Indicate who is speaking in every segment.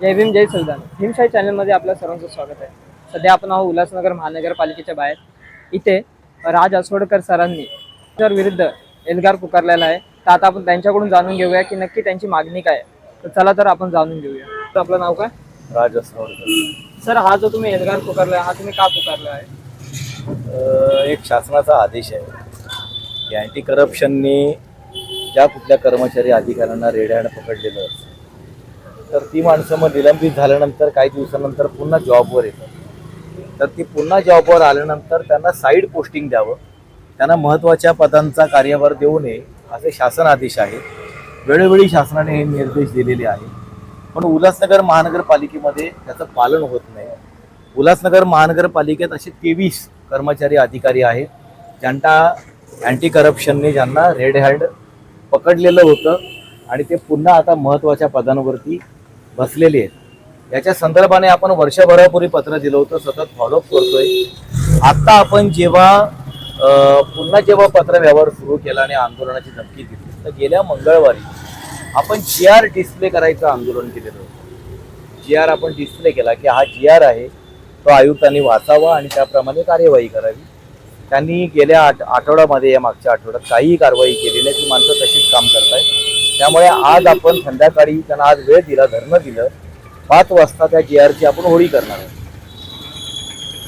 Speaker 1: जय भीम जय सुलतान. भीमशाही चॅनलमध्ये आपलं सर्वांचं स्वागत आहे. सध्या आपण आहोत उल्हासनगर महानगरपालिकेच्या बाहेर. इथे राज अस्वडकर सरांनी तर विरुद्ध एल्गार पुकारलेला आहे. तर आता आपण त्यांच्याकडून जाणून घेऊया की नक्की त्यांची मागणी काय आहे. तर चला तर आपण जाणून घेऊया. तर आपलं नाव काय?
Speaker 2: राज अस्वडकर.
Speaker 1: सर, हा जो तुम्ही एल्गार पुकारला हा तुम्ही का पुकारला आहे?
Speaker 2: एक शासनाचा आदेश आहे की अँटी करप्शननी ज्या कुठल्या कर्मचारी अधिकाऱ्यांना रेड हँड पकडलेलं असतं तर ती माणसं मग निलंबित झाल्यानंतर काही दिवसानंतर पुन्हा जॉबवर येतात. तर ती पुन्हा जॉबवर आल्यानंतर त्यांना साईड पोस्टिंग द्यावं, त्यांना महत्त्वाच्या पदांचा कार्यभार देऊ नये असे शासन आदेश आहे. वेळोवेळी शासनाने हे निर्देश दिलेले आहेत, पण उल्हासनगर महानगरपालिकेमध्ये त्याचं पालन होत नाही. उल्हासनगर महानगरपालिकेत असे 23 कर्मचारी अधिकारी आहेत ज्यांना अँटी करप्शनने ज्यांना रेड हँड पकडलेलं होतं आणि ते पुन्हा आता महत्त्वाच्या पदांवरती बसलेले आहेत. याच्या संदर्भाने आपण वर्षभरापूर्वी पत्र दिलं होतं, सतत फॉलोअप करतोय. आत्ता आपण पुन्हा जेव्हा पत्र व्यवहार सुरू केला आणि आंदोलनाची धमकी दिली तर गेल्या मंगळवारी आपण GR डिस्प्ले करायचं आंदोलन केलेलं होतं. GR आपण डिस्प्ले केला की हा GR आहे तो आयुक्तांनी वाचावा आणि त्याप्रमाणे कार्यवाही करावी. त्यांनी गेल्या आठवड्यामध्ये या मागच्या आठवड्यात काहीही कारवाई केली नाही. ती माणसं तशीच काम करतायत. त्यामुळे आज आपण संध्याकाळी त्यांना आज वेळ दिला, धरणं दिलं. 5 वाजता त्या GRची आपण होळी करणार आहे.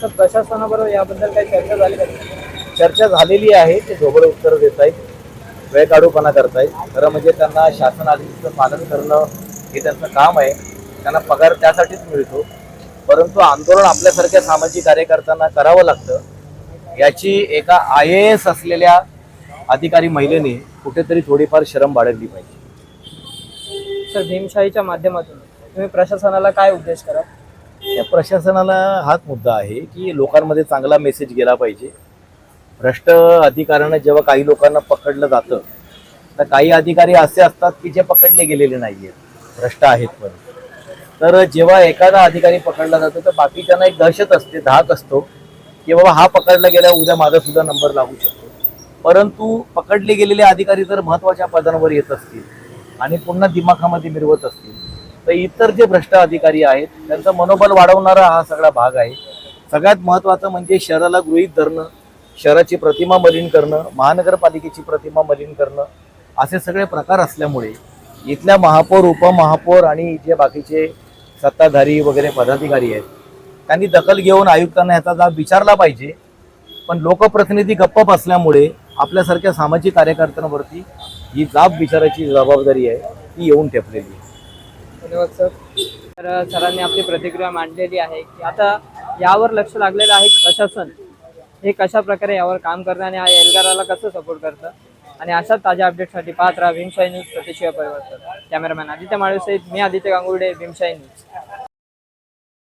Speaker 1: तर प्रशासनाबरोबर याबद्दल काही चर्चा झाली का?
Speaker 2: चर्चा झालेली आहे. ते ढोबळ उत्तर देत आहेत, वेळ काढूपणा करतायत. खरं म्हणजे त्यांना शासन आदेशाचं पालन करणं हे त्यांचं काम आहे. त्यांना पगार त्यासाठीच मिळतो, परंतु आंदोलन आपल्यासारख्या सामाजिक कार्यकर्त्यांना करावं लागतं. याची एका IAS असलेल्या अधिकारी महिलेने कुठेतरी थोडीफार शरम बाळगली पाहिजे.
Speaker 1: सर, भीमशाहीच्या माध्यमातून तुम्ही प्रशासनाला काय उपदेश करा?
Speaker 2: या प्रशासनाला हाच मुद्दा आहे की लोकांमध्ये चांगला मेसेज गेला पाहिजे. भ्रष्ट अधिकाऱ्यांना जेव्हा काही लोकांना पकडलं जातं तर काही अधिकारी असे असतात की जे पकडले गेलेले नाही आहेत, भ्रष्ट आहेत. पण तर जेव्हा एखादा अधिकारी पकडला जातो तर बाकीच्यांना एक दहशत असते, धाक असतो की बाबा हा पकडला गेला, उद्या माझा सुद्धा नंबर लागू शकतो. परंतु पकडले गेलेले अधिकारी जर महत्त्वाच्या पदांवर येत असतील आणि पुन्हा दिमाखामध्ये मिरवत असतील तर इतर जे भ्रष्ट अधिकारी आहेत त्यांचं मनोबल वाढवणारा हा सगळा भाग आहे. सगळ्यात महत्त्वाचं म्हणजे शहराला गृहीत धरणं, शहराची प्रतिमा मलिन करणं, महानगरपालिकेची प्रतिमा मलिन करणं असे सगळे प्रकार असल्यामुळे इथल्या महापौर, उपमहापौर आणि जे बाकीचे सत्ताधारी वगैरे पदाधिकारी आहेत त्यांनी दखल घेऊन आयुक्तांना याचा जाब विचारला पाहिजे. पण लोकप्रतिनिधी गप्प बसल्यामुळे आपल्यासारख्या सामाजिक कार्यकर्त्यांवरती ही जाब विचारायची जबाबदारी आहे ती येऊन ठेपलेली आहे.
Speaker 1: धन्यवाद सर. तर सरांनी आपली प्रतिक्रिया मांडलेली आहे की आता यावर लक्ष लागलेलं आहे प्रशासन हे कशा प्रकारे यावर काम करतं आणि या एल्गाराला कसं सपोर्ट करतं. आणि अशा ताज्या अपडेटसाठी पाहत राहा भीमशाही न्यूज. प्रतिशिवा परिवर्तन. कॅमेरामॅन आदित्य माळुसहित मी आदित्य गांगुर्डे, भीमशाही न्यूज.